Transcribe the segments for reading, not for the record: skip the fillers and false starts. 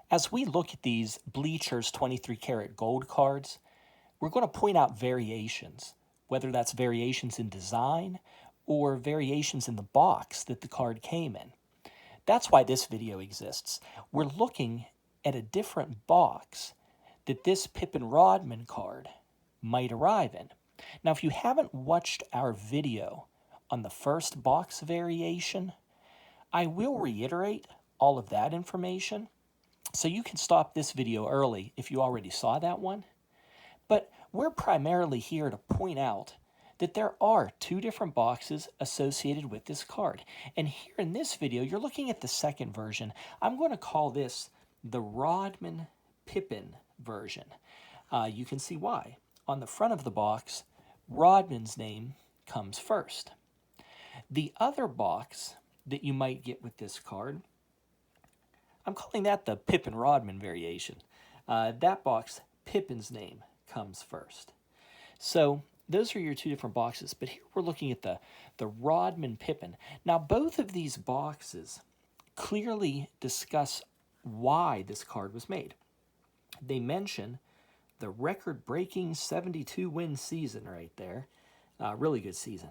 As we look at these Bleachers 23 karat gold cards, we're going to point out variations, whether that's variations in design or variations in the box that the card came in. That's why this video exists. We're looking at a different box that this Pippen Rodman card might arrive in. Now, if you haven't watched our video on the first box variation, I will reiterate all of that information, so you can stop this video early if you already saw that one. But we're primarily here to point out that there are two different boxes associated with this card. And here in this video, you're looking at the second version. I'm going to call this the Rodman Pippen version. You can see why. On the front of the box, Rodman's name comes first. The other box that you might get with this card, I'm calling that the Pippen-Rodman variation. That box, Pippen's name comes first. So those are your two different boxes, but here we're looking at the Rodman-Pippen. Now, both of these boxes clearly discuss why this card was made. They mention the record-breaking 72-win season right there, really good season,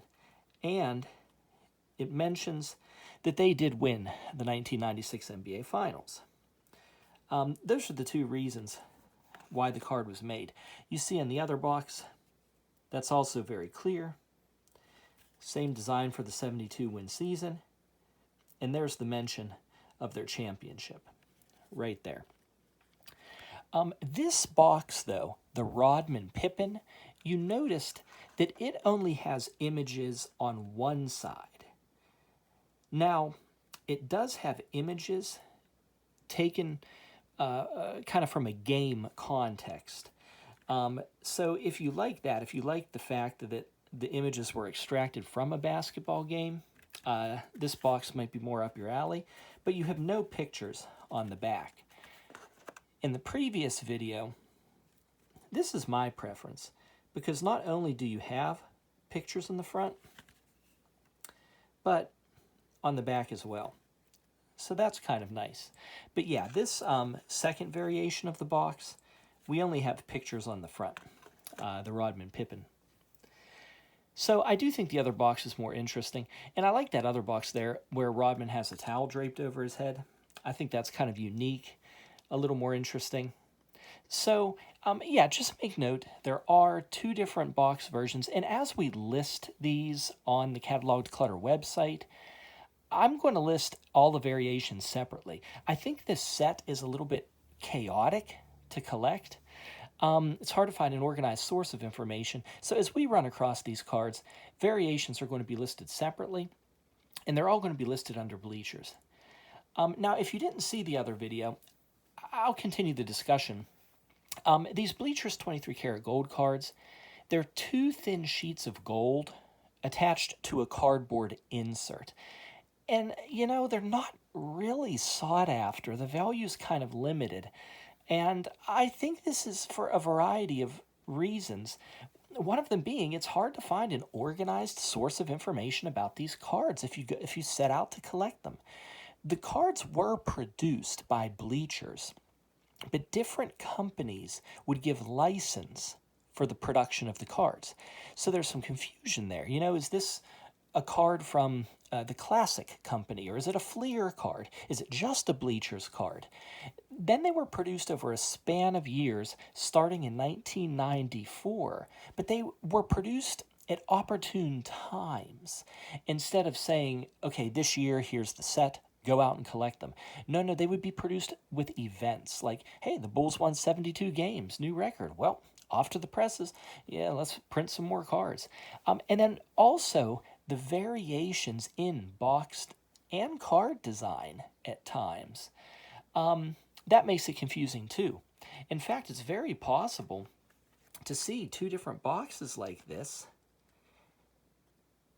and it mentions that they did win the 1996 NBA Finals. Those are the two reasons why the card was made. You see in the other box, that's also very clear. Same design for the 72-win season, and there's the mention of their championship right there. This box, though, the Rodman Pippen, you noticed that it only has images on one side. Now, it does have images taken kind of from a game context. So if you like that, if you like the fact that the images were extracted from a basketball game, this box might be more up your alley, but you have no pictures on the back. In the previous video, this is my preference, because not only do you have pictures on the front, but on the back as well. So that's kind of nice. But yeah, this second variation of the box, we only have pictures on the front, the Rodman Pippen. So I do think the other box is more interesting, and I like that other box there where Rodman has a towel draped over his head. I think that's kind of unique, a little more interesting. So yeah, just make note, there are two different box versions, and as we list these on the Cataloged Clutter website, I'm going to list all the variations separately. I think this set is a little bit chaotic to collect. It's hard to find an organized source of information. So as we run across these cards, variations are going to be listed separately, and they're all going to be listed under Bleachers. Now, if you didn't see the other video, I'll continue the discussion. These Bleachers 23 karat gold cards, they're two thin sheets of gold attached to a cardboard insert. And, you know, they're not really sought after. The value's kind of limited. And I think this is for a variety of reasons. One of them being it's hard to find an organized source of information about these cards if you set out to collect them. The cards were produced by Bleachers, but different companies would give license for the production of the cards. So there's some confusion there. You know, is this a card from the Classic Company, or is it a Fleer card? Is it just a Bleachers card? Then they were produced over a span of years, starting in 1994, but they were produced at opportune times. Instead of saying, okay, this year, here's the set, go out and collect them. No, they would be produced with events, like, hey, the Bulls won 72 games, new record. Well, off to the presses. Yeah, let's print some more cards. And then also, the variations in boxed and card design at times. That makes it confusing too. In fact, it's very possible to see two different boxes like this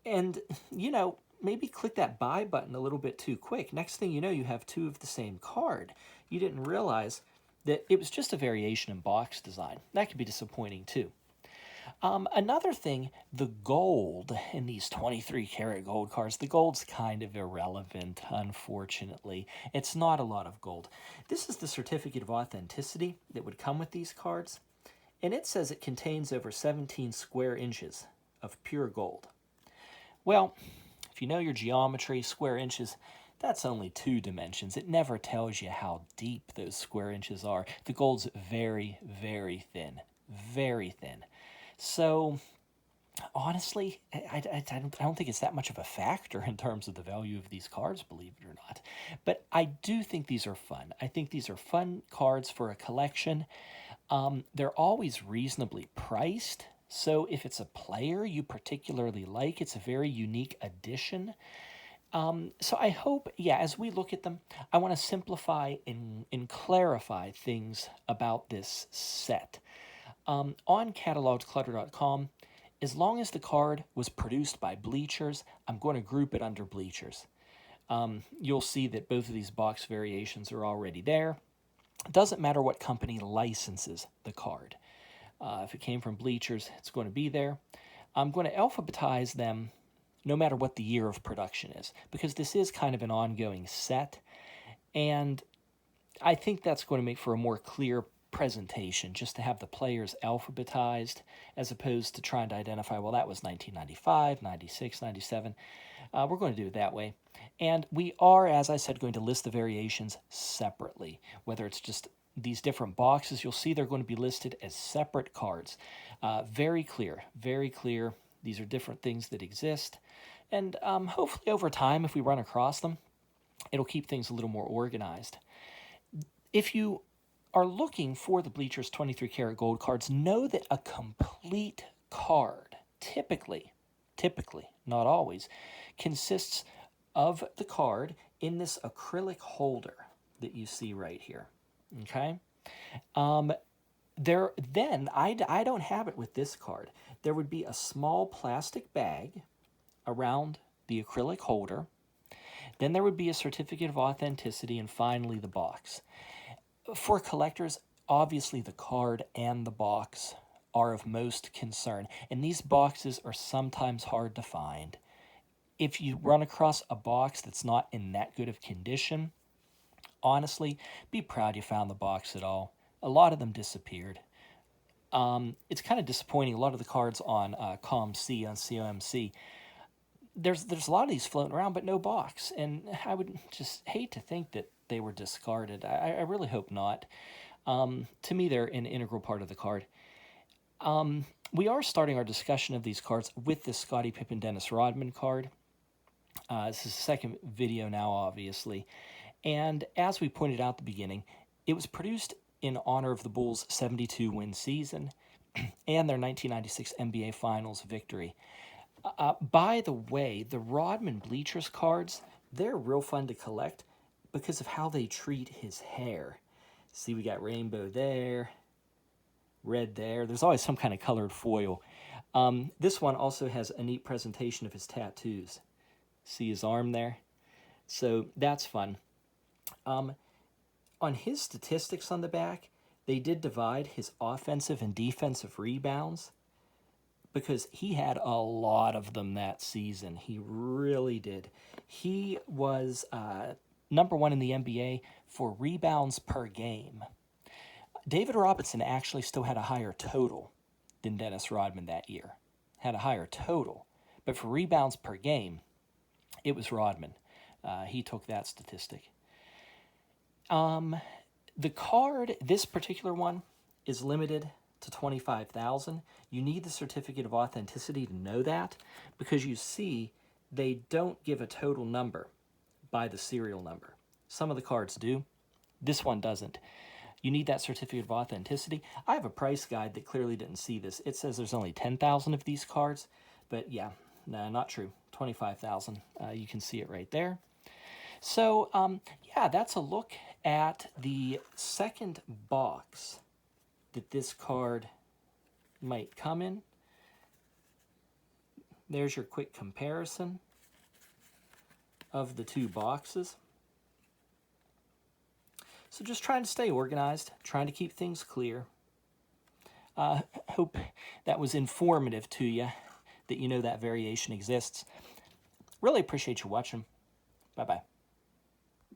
and, you know, maybe click that buy button a little bit too quick. Next thing you know, you have two of the same card. You didn't realize that it was just a variation in box design. That could be disappointing too. Another thing, the gold in these 23 karat gold cards, the gold's kind of irrelevant, unfortunately. It's not a lot of gold. This is the certificate of authenticity that would come with these cards, and it says it contains over 17 square inches of pure gold. Well, if you know your geometry, square inches, that's only 2 dimensions. It never tells you how deep those square inches are. The gold's very, very thin. Very thin. So, honestly, I don't think it's that much of a factor in terms of the value of these cards, believe it or not. But I do think these are fun. I think these are fun cards for a collection. They're always reasonably priced. So if it's a player you particularly like, it's a very unique addition. So I hope, yeah, as we look at them, I want to simplify and clarify things about this set. On catalogedclutter.com, as long as the card was produced by Bleachers, I'm going to group it under Bleachers. You'll see that both of these box variations are already there. It doesn't matter what company licenses the card. If it came from Bleachers, it's going to be there. I'm going to alphabetize them no matter what the year of production is, because this is kind of an ongoing set, and I think that's going to make for a more clear presentation, just to have the players alphabetized, as opposed to trying to identify, well, that was 1995, 96, 97. We're going to do it that way. And we are, as I said, going to list the variations separately, whether it's just these different boxes. You'll see they're going to be listed as separate cards. Very clear, very clear. These are different things that exist. And hopefully over time, if we run across them, it'll keep things a little more organized. If you are looking for the Bleachers 23 karat gold cards, know that a complete card, typically, not always, consists of the card in this acrylic holder that you see right here. Okay? Then, I don't have it with this card. There would be a small plastic bag around the acrylic holder. Then there would be a certificate of authenticity, and finally the box. For collectors, obviously the card and the box are of most concern, and these boxes are sometimes hard to find. If you run across a box that's not in that good of condition, honestly, be proud you found the box at all. A lot of them disappeared. It's kind of disappointing. A lot of the cards on COMC, on COMC, there's a lot of these floating around, but no box. And I would just hate to think that they were discarded. I really hope not. To me, they're an integral part of the card. We are starting our discussion of these cards with the Scottie Pippen Dennis Rodman card. This is the second video now, obviously. And as we pointed out at the beginning, it was produced in honor of the Bulls' 72-win season and their 1996 NBA Finals victory. By the way, the Rodman Bleachers cards, they're real fun to collect because of how they treat his hair. See, we got rainbow there, red there. There's always some kind of colored foil. This one also has a neat presentation of his tattoos. See his arm there? So that's fun. On his statistics on the back, they did divide his offensive and defensive rebounds because he had a lot of them that season. He really did. He was number 1 in the NBA for rebounds per game. David Robinson actually still had a higher total than Dennis Rodman that year. Had a higher total. But for rebounds per game, it was Rodman. He took that statistic. The card, this particular one, is limited to 25,000. You need the certificate of authenticity to know that, because you see they don't give a total number by the serial number. Some of the cards do. This one doesn't. You need that certificate of authenticity. I have a price guide that clearly didn't see this. It says there's only 10,000 of these cards, but yeah, no, not true. 25,000. You can see it right there. So, yeah, that's a look at the second box that this card might come in. There's your quick comparison of the two boxes. So just trying to stay organized, trying to keep things clear. Hope that was informative to you, that you know that variation exists. Really appreciate you watching. Bye-bye.